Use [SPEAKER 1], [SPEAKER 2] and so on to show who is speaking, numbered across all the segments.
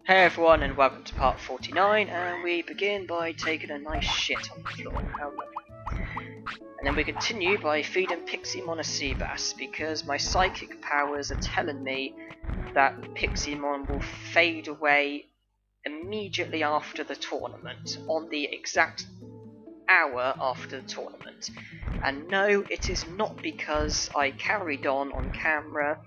[SPEAKER 1] Hey everyone, and welcome to part 49, and we begin by taking a nice shit on the floor. How lovely. And then we continue by feeding Pixiemon a sea bass, because my psychic powers are telling me that Pixiemon will fade away immediately after the tournament, on the exact hour after the tournament. And no, it is not because I carried on camera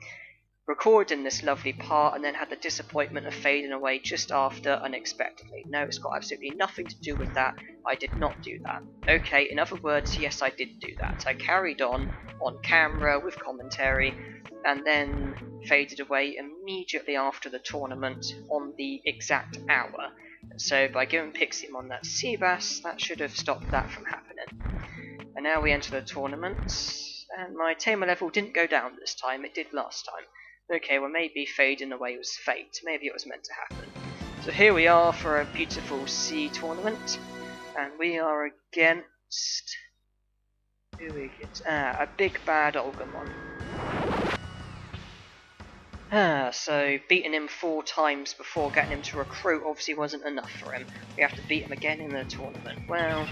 [SPEAKER 1] recording this lovely part and then had the disappointment of fading away just after unexpectedly. No, it's got absolutely nothing to do with that. I did not do that. Okay, in other words, yes, I did do that. I carried on camera with commentary and then faded away immediately after the tournament on the exact hour. So by giving Pixiemon that sea bass, that should have stopped that from happening. And now we enter the tournament, and my tamer level didn't go down this time, it did last time. Okay, well maybe fading away was fate, maybe it was meant to happen. So here we are for a beautiful sea tournament, and we are against... who are we against? A big bad Olgamon. So beating him 4 times before getting him to recruit obviously wasn't enough for him. We have to beat him again in the tournament. Well,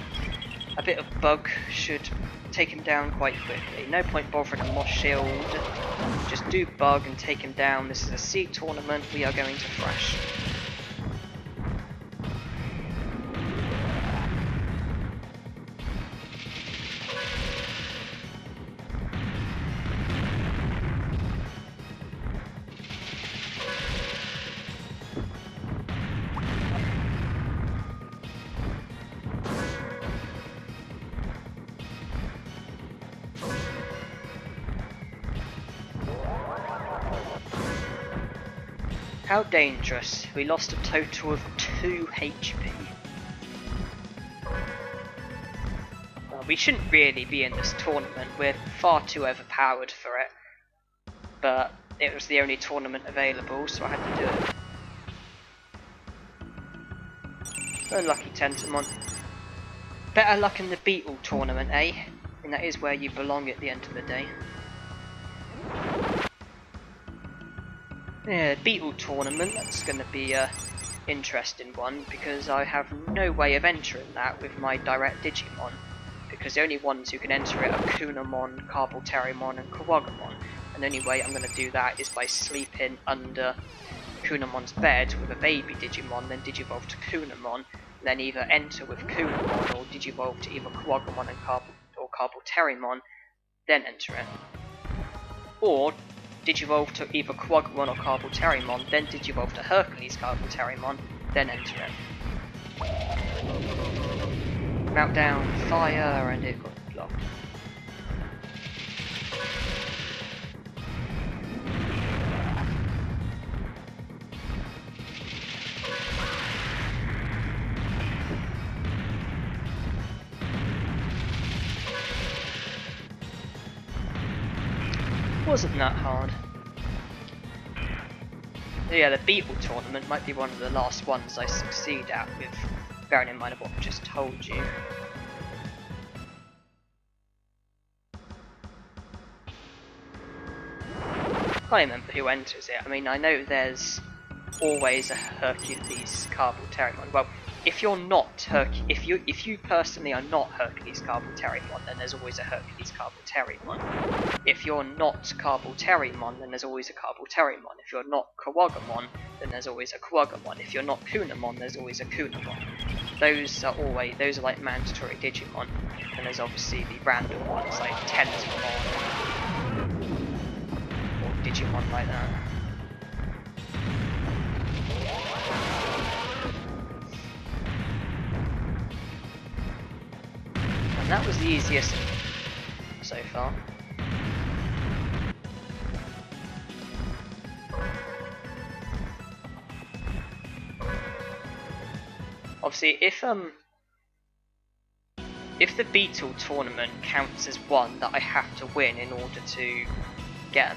[SPEAKER 1] a bit of bug should take him down quite quickly. No point bothering a Moss Shield. Just do bug and take him down. This is a sea tournament. We are going to thrash. How dangerous. We lost a total of 2 HP. Well, we shouldn't really be in this tournament. We're far too overpowered for it. But it was the only tournament available, so I had to do it. Unlucky Tentamon. Better luck in the Beetle tournament, eh? And that is where you belong at the end of the day. Yeah, Beetle tournament, that's going to be a interesting one, because I have no way of entering that with my direct Digimon, because the only ones who can enter it are Kunamon, Carpalterimon and Kawagamon, and the only way I'm going to do that is by sleeping under Kunamon's bed with a baby Digimon, then Digivolve to Kunamon, then either enter with Kunamon or Digivolve to either Kawagamon and Carpalterimon, then enter it. Or Digivolve to either Kawagamon or Carpalterimon, then Digivolve to Hercules Carpalterimon, then enter it. Meltdown, fire, and it got blocked. Wasn't that hard. Yeah, the Beetle tournament might be one of the last ones I succeed at, with bearing in mind what I've just told you. I can't remember who enters it. I mean, I know there's always a Hercules Carpalterimon. Well, if you're not if you personally are not Hercules Carpalterimon, then there's always a Hercules Carpalterimon. If you're not Carpalterimon, then there's always a Carpalterimon. If you're not Kawagamon, then there's always a Kawagamon. If you're not Kunamon, there's always a Kunamon. Those are like mandatory Digimon. And there's obviously the random ones like Tentamon or Digimon like that. And that was the easiest so far. Obviously, if the Beetle tournament counts as one that I have to win in order to get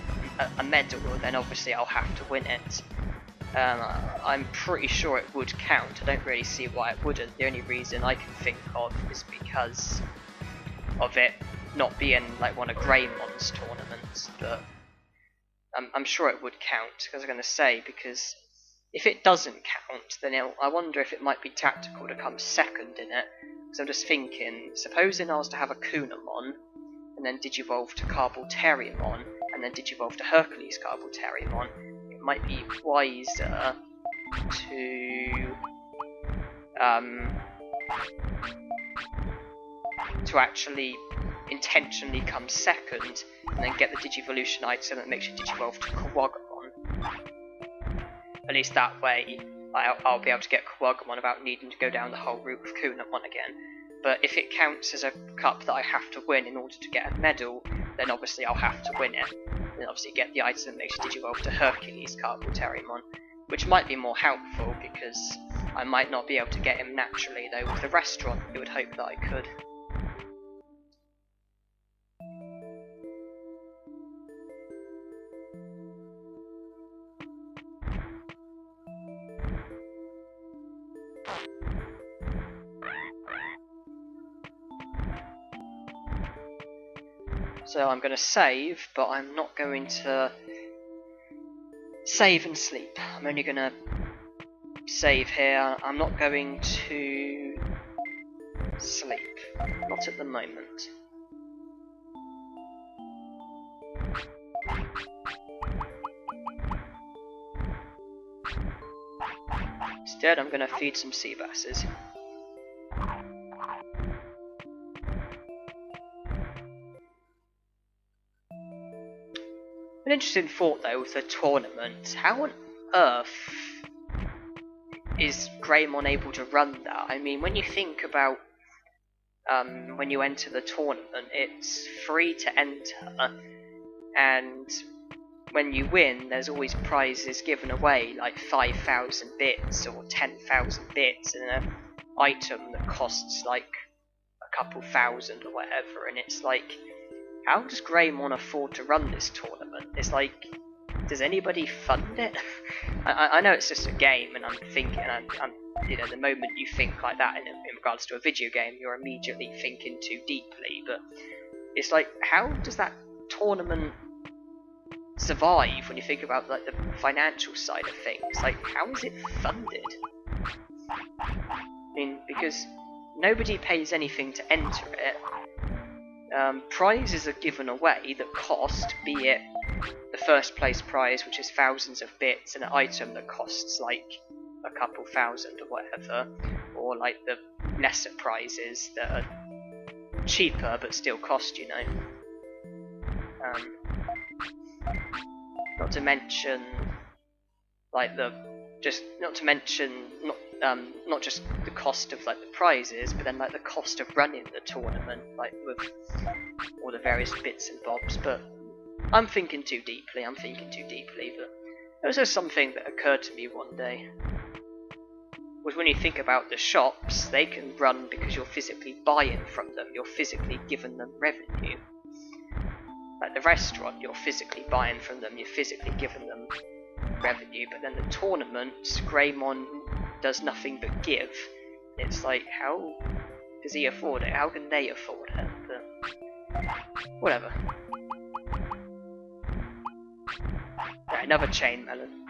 [SPEAKER 1] a medal, then obviously I'll have to win it. I'm pretty sure it would count. I don't really see why it wouldn't. The only reason I can think of is because of it not being like one of Greymon's tournaments, but I'm sure it would count, because I'm going to say, because if it doesn't count, then I wonder if it might be tactical to come second in it. Because I'm just thinking, supposing I was to have a Kunamon, and then Digivolve to Carbolteriamon, and then Digivolve to Hercules Carbolteriamon, it might be wiser to actually intentionally come second, and then get the Digivolution item that makes you Digivolve to Kuwagamon. At least that way, I'll be able to get Kuwagamon without needing to go down the whole route of Kunamon again. But if it counts as a cup that I have to win in order to get a medal, then obviously I'll have to win it. And obviously get the item that makes you Digivolve to Hercules Carbolteriamon, which might be more helpful because I might not be able to get him naturally, though with the restaurant you would hope that I could. So I'm going to save, but I'm not going to save and sleep. I'm only going to save here. I'm not going to sleep. Not at the moment. Instead, I'm going to feed some sea basses. An interesting thought though with the tournament, how on earth is Greymon able to run that? I mean, when you think about when you enter the tournament, it's free to enter, and when you win there's always prizes given away, like 5,000 bits or 10,000 bits and an item that costs like a couple thousand or whatever, and it's like, how does Greymon afford to run this tournament? It's like, does anybody fund it? I know it's just a game, and I'm thinking, you know, the moment you think like that in regards to a video game, you're immediately thinking too deeply. But it's like, how does that tournament survive when you think about like the financial side of things? Like, how is it funded? I mean, because nobody pays anything to enter it. Prizes are given away that cost, be it the first place prize, which is thousands of bits, and an item that costs like a couple thousand or whatever, or like the lesser prizes that are cheaper but still cost, you know. Not to mention, like not just the cost of like the prizes, but then like the cost of running the tournament, like with all the various bits and bobs. But I'm thinking too deeply. But there was just something that occurred to me one day. Was when you think about the shops, they can run because you're physically buying from them. You're physically giving them revenue. Like the restaurant, you're physically buying from them. You're physically giving them revenue. But then the tournament, Greymon does nothing but give. It's like, how does he afford it? How can they afford it? But whatever. Right, another chain melon.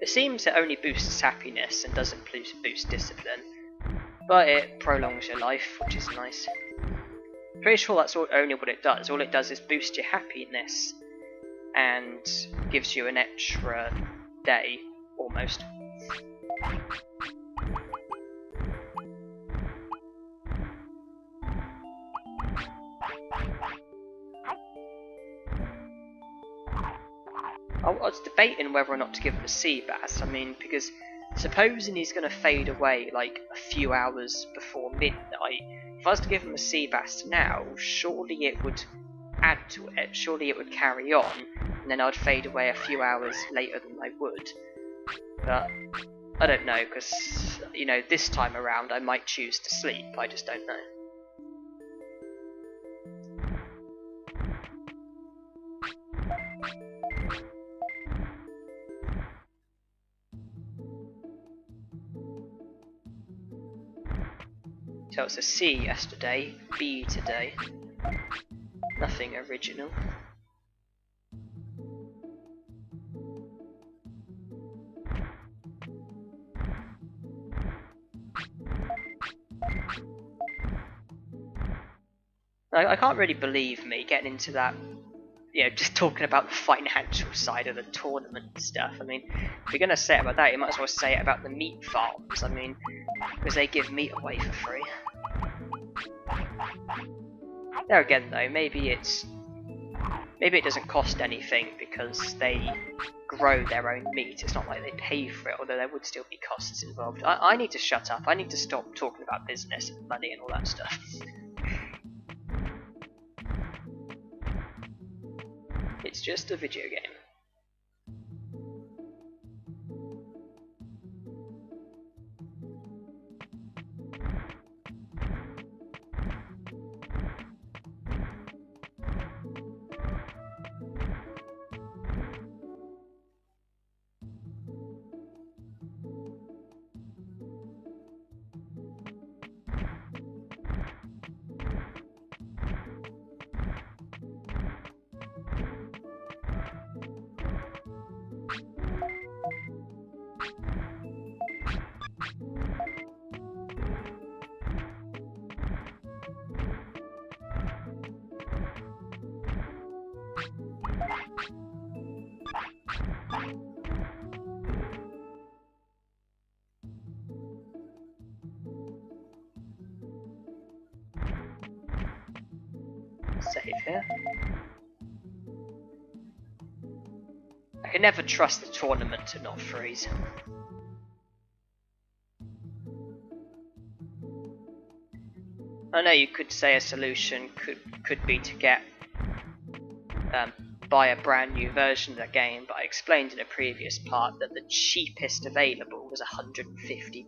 [SPEAKER 1] It seems it only boosts happiness and doesn't boost discipline, but it prolongs your life, which is nice. Pretty sure that's only what it does. All it does is boost your happiness and gives you an extra day, almost. I was debating whether or not to give him a sea bass. I mean, because supposing he's going to fade away like a few hours before midnight, if I was to give him a sea bass now, surely it would add to it, surely it would carry on, and then I'd fade away a few hours later than I would. But I don't know, because, you know, this time around I might choose to sleep, I just don't know. So it's a C yesterday, B today. Nothing original. I can't really believe me getting into that, you know, just talking about the financial side of the tournament and stuff. I mean, if you're going to say it about that, you might as well say it about the meat farms. I mean, because they give meat away for free. There again, though, maybe it doesn't cost anything because they grow their own meat. It's not like they pay for it, although there would still be costs involved. I need to shut up. I need to stop talking about business and money and all that stuff. It's just a video game. Save here. I can never trust the tournament to not freeze. I know you could say a solution could be to get buy a brand new version of the game, but I explained in a previous part that the cheapest available was £150.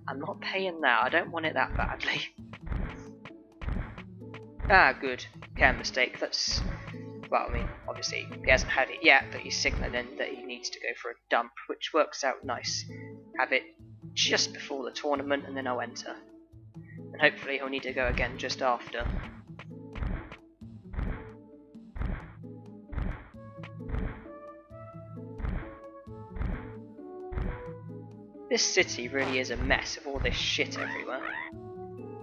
[SPEAKER 1] I'm not paying that. I don't want it that badly. Ah, good. Care mistake. That's... well, I mean, obviously, he hasn't had it yet, but he's signalling that he needs to go for a dump, which works out nice. Have it just before the tournament, and then I'll enter. And hopefully he'll need to go again just after. This city really is a mess of all this shit everywhere.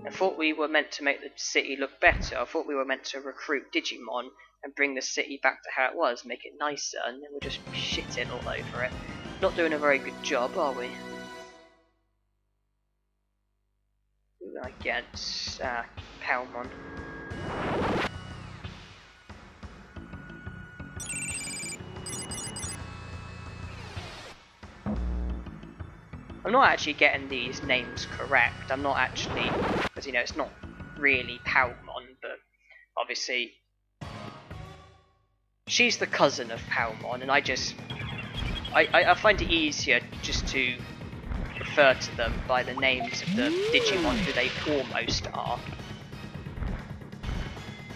[SPEAKER 1] I thought we were meant to make the city look better. I thought we were meant to recruit Digimon and bring the city back to how it was, make it nicer, and then we're just shitting all over it. Not doing a very good job, are we? Who will I get? Palmon. I'm not actually getting these names correct. I'm not actually, because you know it's not really Palmon, but obviously she's the cousin of Palmon, and I find it easier just to refer to them by the names of the Digimon who they almost are.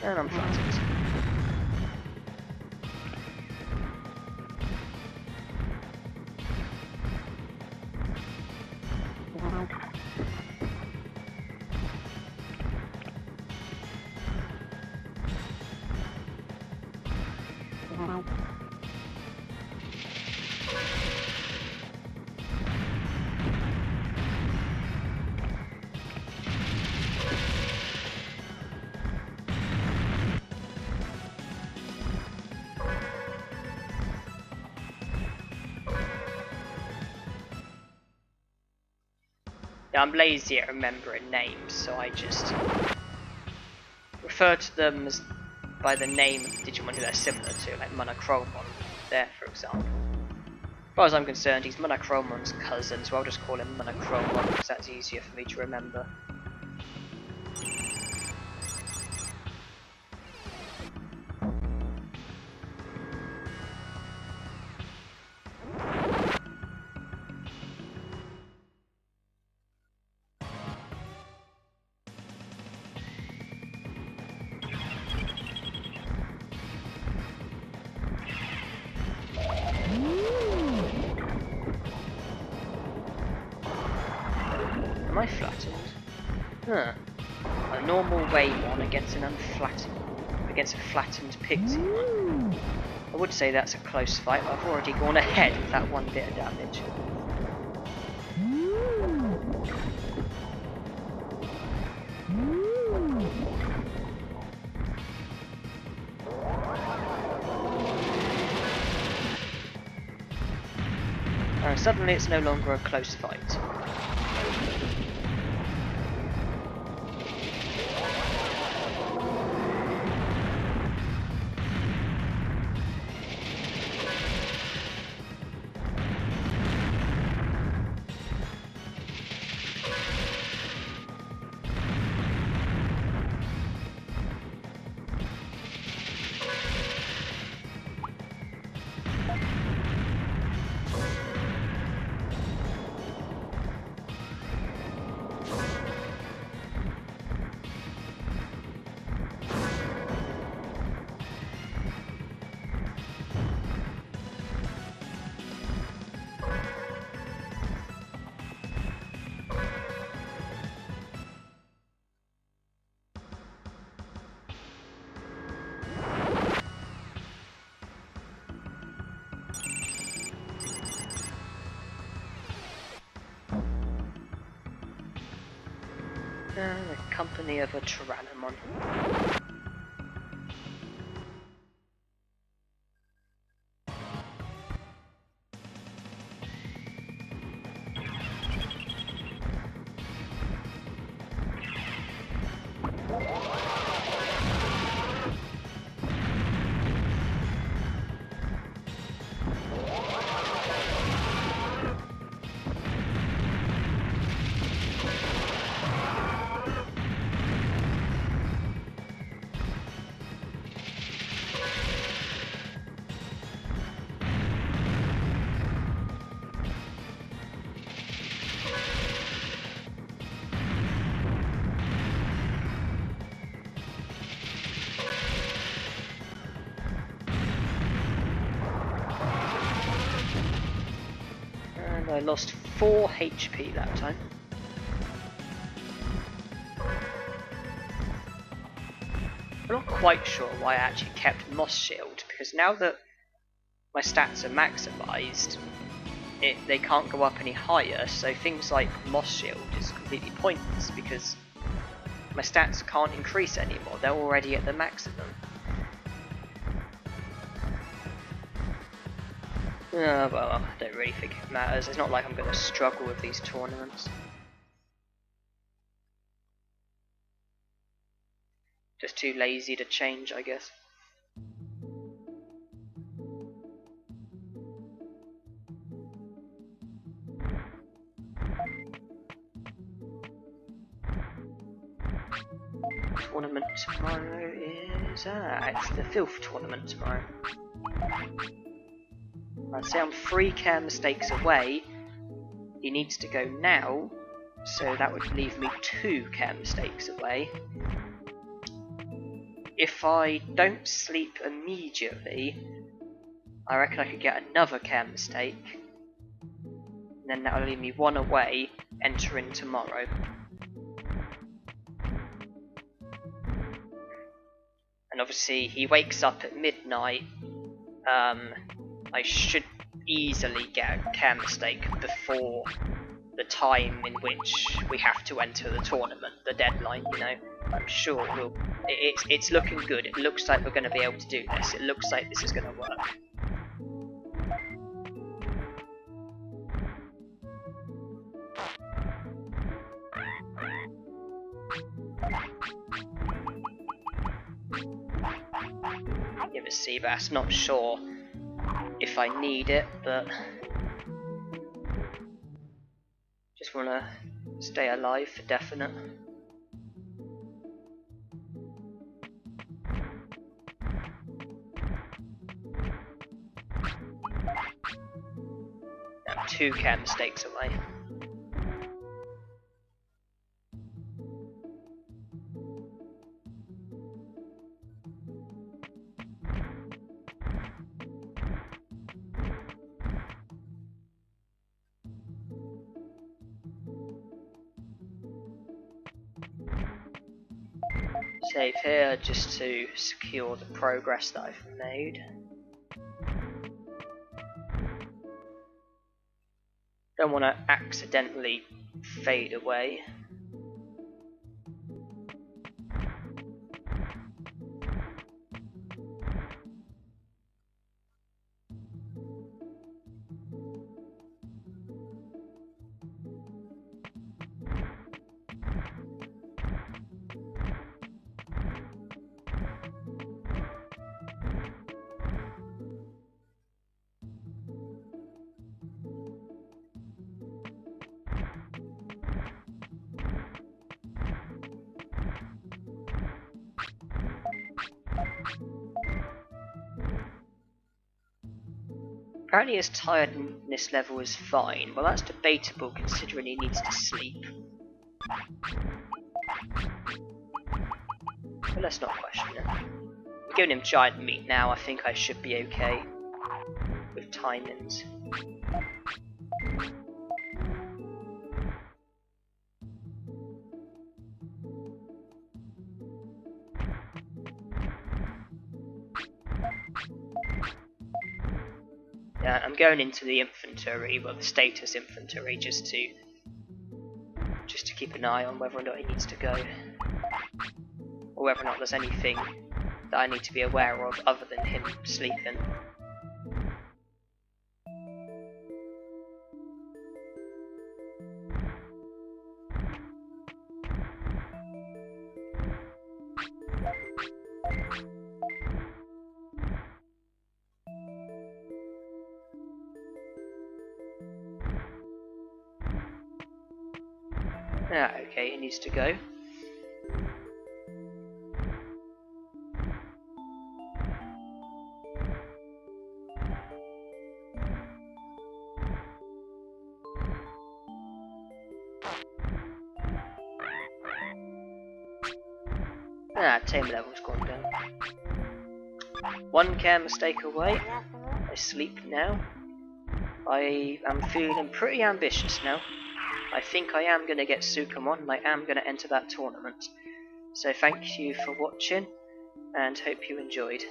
[SPEAKER 1] And I'm flattered. Yeah, I'm lazy at remembering names, so I just refer to them as by the name of the Digimon who they're similar to, like Monochromon there, for example. As far as I'm concerned, he's Monochromon's cousin, so I'll just call him Monochromon because that's easier for me to remember. Am I flattened? Huh. A normal Waymon against a flattened Pixie. I would say that's a close fight, but I've already gone ahead with that one bit of damage. And suddenly it's no longer a close fight. The company of a Tyrannomon. And I lost 4 HP that time. I'm not quite sure why I actually kept Moss Shield, because now that my stats are maximised, they can't go up any higher, so things like Moss Shield is completely pointless because my stats can't increase anymore, they're already at the maximum. Well, I don't really think it matters. It's not like I'm going to struggle with these tournaments. Just too lazy to change, I guess. Tournament tomorrow is actually the Filth tournament tomorrow. I'd say I'm 3 care mistakes away. He needs to go now, so that would leave me 2 care mistakes away. If I don't sleep immediately, I reckon I could get another care mistake, and then that'll leave me 1 away, entering tomorrow. And obviously he wakes up at midnight. I should easily get a care mistake before the time in which we have to enter the tournament, the deadline, you know. I'm sure it's looking good. It looks like we're going to be able to do this. It looks like this is going to work. Give a Seabass, not sure if I need it, but just want to stay alive for definite. I'm 2 care mistakes away. Save here just to secure the progress that I've made. Don't want to accidentally fade away. Apparently his tiredness level is fine. Well, that's debatable considering he needs to sleep. But let's not question it. We're giving him giant meat now. I think I should be okay with timings. Yeah, I'm going into the infantry, well, the status infantry, just to keep an eye on whether or not he needs to go, or whether or not there's anything that I need to be aware of other than him sleeping. Ah, okay, he needs to go. Ah, tame level's gone down. One care mistake away. I sleep now. I am feeling pretty ambitious now. I think I am going to get Sukamon and I am going to enter that tournament. So thank you for watching and hope you enjoyed.